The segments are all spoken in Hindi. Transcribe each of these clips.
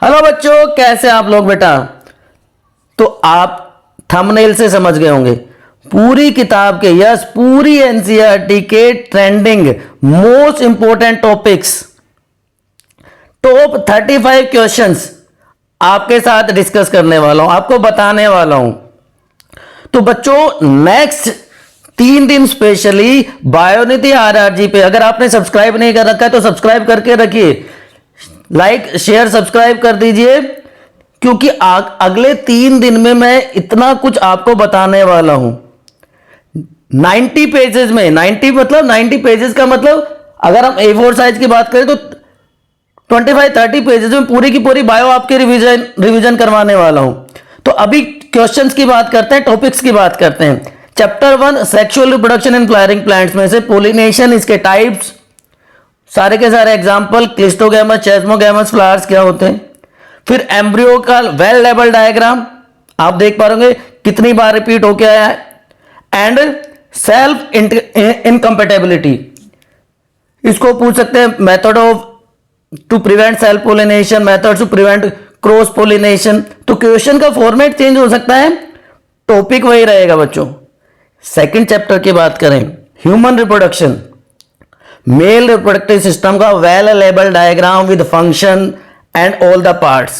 हेलो बच्चों, कैसे आप लोग बेटा। तो आप थंबनेल से समझ गए होंगे पूरी किताब के, यस पूरी एनसीईआरटी के trending most important topics, top 35 questions आपके साथ डिस्कस करने वाला हूं, आपको बताने वाला हूं। तो बच्चों नेक्स्ट 3 दिन स्पेशली बायोनिधि आरआरजी पे अगर आपने सब्सक्राइब नहीं कर रखा है तो सब्सक्राइब करके रखिए, लाइक शेयर सब्सक्राइब कर दीजिए, क्योंकि अगले 3 दिन में मैं इतना कुछ आपको बताने वाला हूं। 90 पेजेस में, 90 पेजेस का मतलब अगर हम A4 साइज की बात करें तो 25-30 पेजेस में पूरी की पूरी बायो आपके रिवीजन करवाने वाला हूं। तो अभी क्वेश्चंस की बात करते हैं, टॉपिक्स की बात करते हैं। Chapter 1 sexual reproduction in flowering plants में से पोलिनेशन, इसके टाइप्स, सारे के सारे एग्जांपल, क्लिस्टोगैमस, चेस्मोगैमस फ्लावर्स क्या होते हैं। फिर एम्ब्रियो का वेल लेबल डायग्राम आप देख पा रहे कितनी बार रिपीट होके आया है। एंड सेल्फ इनकम्पेटेबिलिटी, इसको पूछ सकते हैं method of to prevent self pollination, method to prevent cross pollination. तो क्वेश्चन का फॉर्मेट चेंज हो सकता है, टॉपिक वही रहेगा बच्चों। सेकंड चैप्टर की बात करें, human reproduction, male reproductive system का well label diagram with function and all the parts,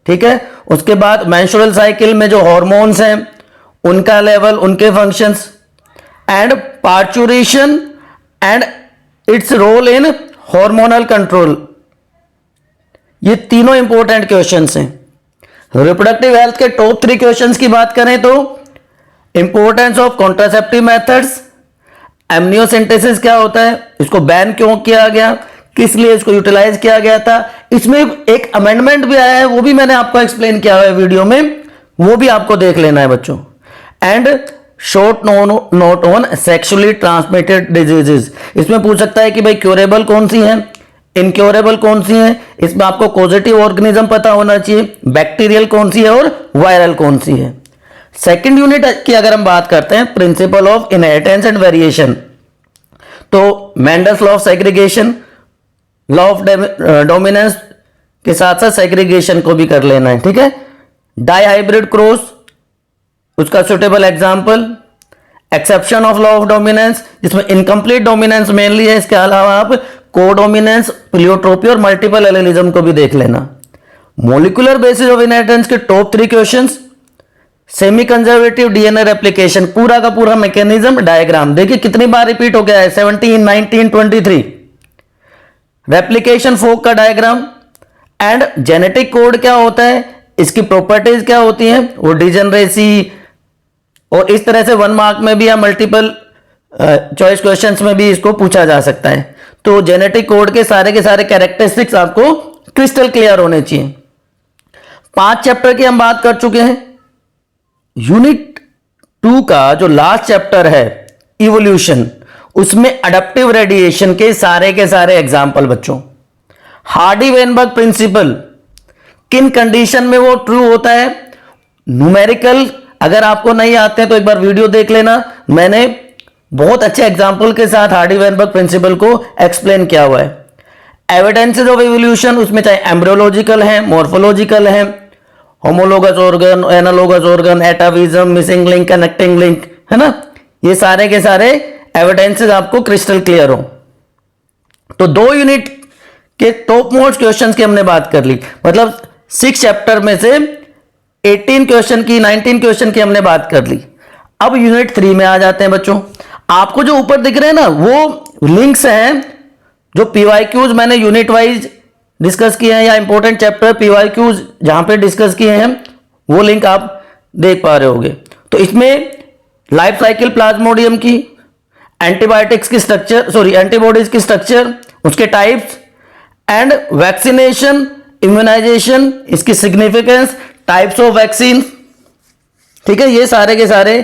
ठीक है। उसके बाद मेंस्ट्रुअल साइकिल में जो हॉर्मोन्स हैं उनका लेवल, उनके functions, and parturition and its role in hormonal control. ये तीनों इंपॉर्टेंट क्वेश्चंस हैं। रिप्रोडक्टिव हेल्थ के टॉप 3 क्वेश्चंस की बात करें तो importance of contraceptive methods, amniocentesis क्या होता है, इसको बैन क्यों किया गया, किस लिए इसको यूटिलाइज किया गया था, इसमें एक अमेंडमेंट भी आया है, वो भी मैंने आपको एक्सप्लेन किया है वीडियो में, वो भी आपको देख लेना है बच्चों। And short note on sexually transmitted diseases, इसमें पूछ सकता है कि भाई क्योरेबल कौन सी है, इनक्योरेबल कौन सी है, इसमें आपको कॉजेटिव ऑर्गेनिज्म पता होना चाहिए, बैक्टीरियल कौन सी है और वायरल कौन सी है। सेकेंड यूनिट की अगर हम बात करते हैं, principle of inheritance and variation, तो Mendel's law of segregation, law of dominance के साथ साथ सेग्रीगेशन को भी कर लेना है, ठीक है। डाई हाइब्रिड क्रॉस, उसका suitable example, exception of law of dominance, जिसमें इनकम्प्लीट डोमिनेंस मेनली है, इसके अलावा आप कोडोमिनेंस, प्लियोट्रोपी और मल्टीपल एलिलिज्म को भी देख लेना। मॉलिक्यूलर बेसिस ऑफ इनहेरिटेंस के top 3 questions, semi conservative DNA replication, पूरा का पूरा मैकेनिज्म डायग्राम देखिए कितनी बार रिपीट हो गया है, 17, 19, 23। रेप्लिकेशन फोक का डायग्राम, एंड जेनेटिक कोड क्या होता है, इसकी प्रॉपर्टीज क्या होती हैं, वो डिजेनरेसी, और इस तरह से 1 मार्क में भी या मल्टीपल चॉइस क्वेश्चंस में भी इसको पूछा जा सकता है। तो जेनेटिक कोड के सारे कैरेक्टरिस्टिक्स आपको क्रिस्टल क्लियर होने चाहिए। 5 चैप्टर की हम बात कर चुके हैं। यूनिट 2 का जो लास्ट चैप्टर है इवोल्यूशन, उसमें अडप्टिव रेडिएशन के सारे एग्जाम्पल बच्चों। हार्डी वेनबर्ग प्रिंसिपल, किन कंडीशन में वो ट्रू होता है, न्यूमेरिकल अगर आपको नहीं आते हैं तो एक बार वीडियो देख लेना, मैंने बहुत अच्छे एग्जाम्पल के साथ हार्डी वेनबर्ग प्रिंसिपल को एक्सप्लेन किया हुआ है। एविडेंसेस ऑफ इवोल्यूशन, उसमें चाहे एम्ब्रियोलॉजिकल है, मॉर्फोलॉजिकल है, homologous organ, analogous organ, एटाविज्म, missing link, connecting link, है ना, ये सारे के सारे एविडेंसेस आपको क्रिस्टल क्लियर हो। तो 2 यूनिट के टॉप मोस्ट क्वेश्चंस की हमने बात कर ली, मतलब 6 चैप्टर में से 18 क्वेश्चन की, 19 क्वेश्चन की हमने बात कर ली। अब यूनिट 3 में आ जाते हैं बच्चों। आपको जो ऊपर दिख रहे हैं ना, वो लिंक्स हैं जो पीवाईक्यूज मैंने यूनिट वाइज डिस्कस किए हैं, या इंपॉर्टेंट चैप्टर पीवाईक्यूज जहां पे डिस्कस किए हैं, वो लिंक आप देख पा रहे होंगे। तो इसमें लाइफ साइकिल प्लाज्मोडियम की, एंटीबायोटिक्स की स्ट्रक्चर, एंटीबॉडीज की स्ट्रक्चर, उसके टाइप्स, एंड वैक्सीनेशन, इम्यूनाइजेशन, इसकी सिग्निफिकेंस, टाइप्स ऑफ वैक्सीन, ठीक है, ये सारे के सारे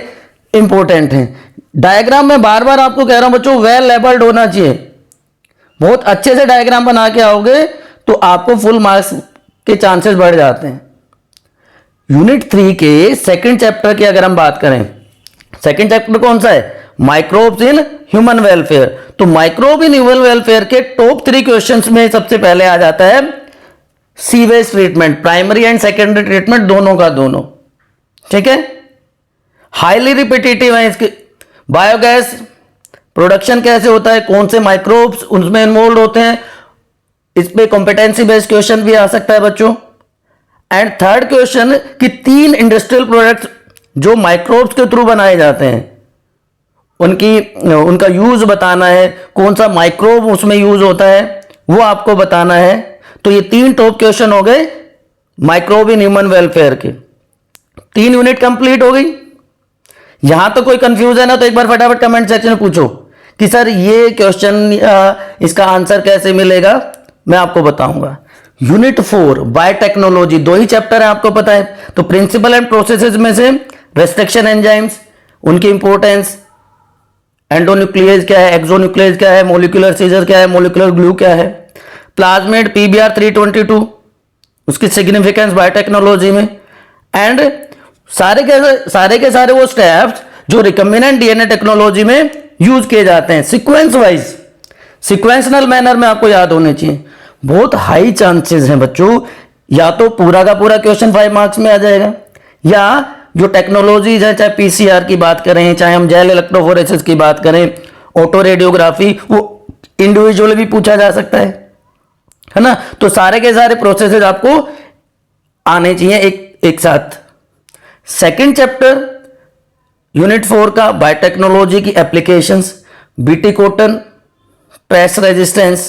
इंपॉर्टेंट हैं। डायग्राम में बार बार आपको कह रहा हूं बच्चों, वेल लेबल्ड होना चाहिए, बहुत अच्छे से डायग्राम बना के आओगे तो आपको फुल मार्क्स के चांसेस बढ़ जाते हैं। यूनिट 3 के सेकंड चैप्टर की अगर हम बात करें, सेकंड चैप्टर कौन सा है, माइक्रोब्स इन ह्यूमन वेलफेयर। तो माइक्रोब इन ह्यूमन वेलफेयर के टॉप 3 क्वेश्चंस में सबसे पहले आ जाता है sewage treatment, primary and secondary treatment दोनों का दोनों, ठीक है। हाईली रिपीटेटिव है इसके। बायोगैस प्रोडक्शन कैसे होता है, कौन से माइक्रोब्स उसमें इन्वॉल्व होते हैं, इस पे कॉम्पिटेंसी बेस्ड क्वेश्चन भी आ सकता है बच्चों। एंड थर्ड क्वेश्चन कि 3 इंडस्ट्रियल प्रोडक्ट्स जो माइक्रोब्स के थ्रू बनाए जाते हैं उनका यूज बताना है, कौन सा माइक्रोब उसमें यूज होता है वो आपको बताना है। तो ये 3 टॉप क्वेश्चन हो गए माइक्रोब इन ह्यूमन वेलफेयर के। 3 यूनिट कंप्लीट हो गई। यहां तो कोई कंफ्यूजन है तो एक बार फटाफट कमेंट सेक्शन में पूछो कि सर ये क्वेश्चन इसका आंसर कैसे मिलेगा, मैं आपको बताऊंगा। यूनिट 4 बायोटेक्नोलॉजी, 2 ही चैप्टर है आपको पता है। तो प्रिंसिपल एंड प्रोसेसेस में से रेस्ट्रिक्शन एंजाइम्स, उनकी इंपॉर्टेंस, एंडोन्यूक्लियस क्या है, एक्सोन्यूक्लियस क्या है, मोलिकुलर सीजर क्या है, मोलिकुलर ग्लू क्या है, प्लाज्मिड PBr 322 उसकी सिग्निफिकेंस बायोटेक्नोलॉजी में, एंड सारे के सारे वो स्टेप्स जो रिकम्बिनेंट डीएनए टेक्नोलॉजी में यूज किए जाते हैं सीक्वेंस वाइज, सीक्वेंशनल मैनर में आपको याद होने चाहिए। बहुत हाई चांसेस हैं बच्चों या तो पूरा का पूरा क्वेश्चन 5 मार्क्स में आ जाएगा, या जो टेक्नोलॉजीज है, चाहे पीसीआर की बात करें, चाहे हम जेल इलेक्ट्रोफोरेसिस की बात करें, ऑटो रेडियोग्राफी, वो इंडिविजुअली भी पूछा जा सकता है ना। तो सारे के सारे प्रोसेसेस आपको आने चाहिए एक साथ। सेकंड चैप्टर यूनिट 4 का बायोटेक्नोलॉजी की applications, BT cotton, paste resistance,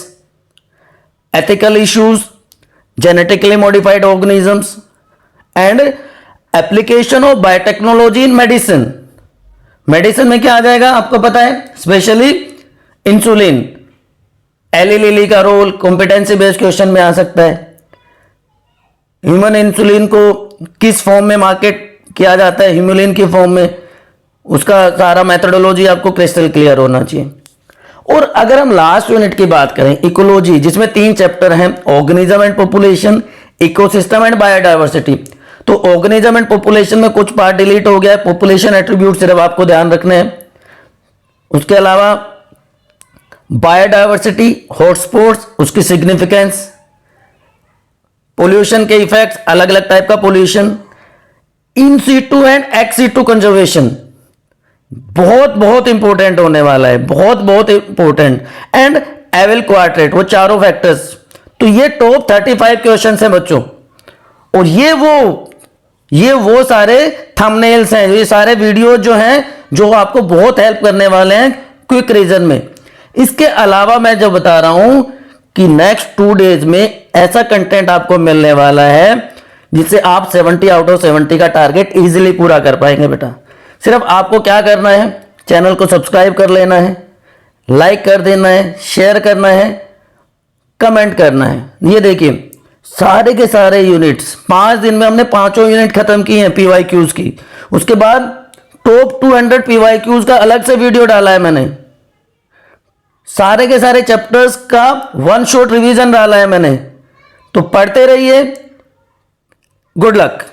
ethical issues, genetically modified organisms and application of biotechnology in medicine. Medicine में क्या आ जाएगा आपको पता है, स्पेशली इंसुलिन, एली लिली का रोल कॉम्पिटेंसी बेस्ड क्वेश्चन में आ सकता है। ह्यूमन इंसुलिन को किस फॉर्म में मार्केट किया जाता है, ह्यूमुलिन की फॉर्म में, उसका सारा मेथडोलॉजी आपको क्रिस्टल क्लियर होना चाहिए। और अगर हम लास्ट यूनिट की बात करें इकोलॉजी, जिसमें 3 चैप्टर हैं, organism and population, ecosystem and biodiversity. तो ऑर्गेनिज्म एंड पॉपुलेशन में कुछ पार्ट डिलीट हो गया है, पॉपुलेशन एट्रीब्यूट सिर्फ आपको ध्यान रखने हैं। उसके अलावा बायोडायवर्सिटी, हॉटस्पॉट्स, उसकी सिग्निफिकेंस, पोल्यूशन के इफेक्ट्स, अलग अलग टाइप का pollution, in situ and ex situ conservation, बहुत बहुत इंपॉर्टेंट होने वाला है, बहुत बहुत इंपॉर्टेंट, एंड एविल क्वाड्रेट, वो चारों फैक्टर्स। तो ये टॉप 35 क्वेश्चन है बच्चों। और ये वो सारे थंबनेल्स हैं, ये सारे वीडियो जो हैं जो आपको बहुत हेल्प करने वाले हैं क्विक रीजन में। इसके अलावा मैं जो बता रहा हूं कि नेक्स्ट 2 डेज में ऐसा कंटेंट आपको मिलने वाला है जिससे आप 70 आउट ऑफ 70 का टारगेट इजीली पूरा कर पाएंगे बेटा। सिर्फ आपको क्या करना है, चैनल को सब्सक्राइब कर लेना है, लाइक कर देना है, शेयर करना है, कमेंट करना है। ये देखिए सारे के सारे यूनिट्स 5 दिन में हमने 5 यूनिट खत्म की हैं पीवाईक्यूज की। उसके बाद टॉप 200 पीवाईक्यूज का अलग से वीडियो डाला है मैंने, सारे के सारे चैप्टर्स का 1 शॉट रिवीजन डाला है मैंने। तो पढ़ते रहिए, गुड लक।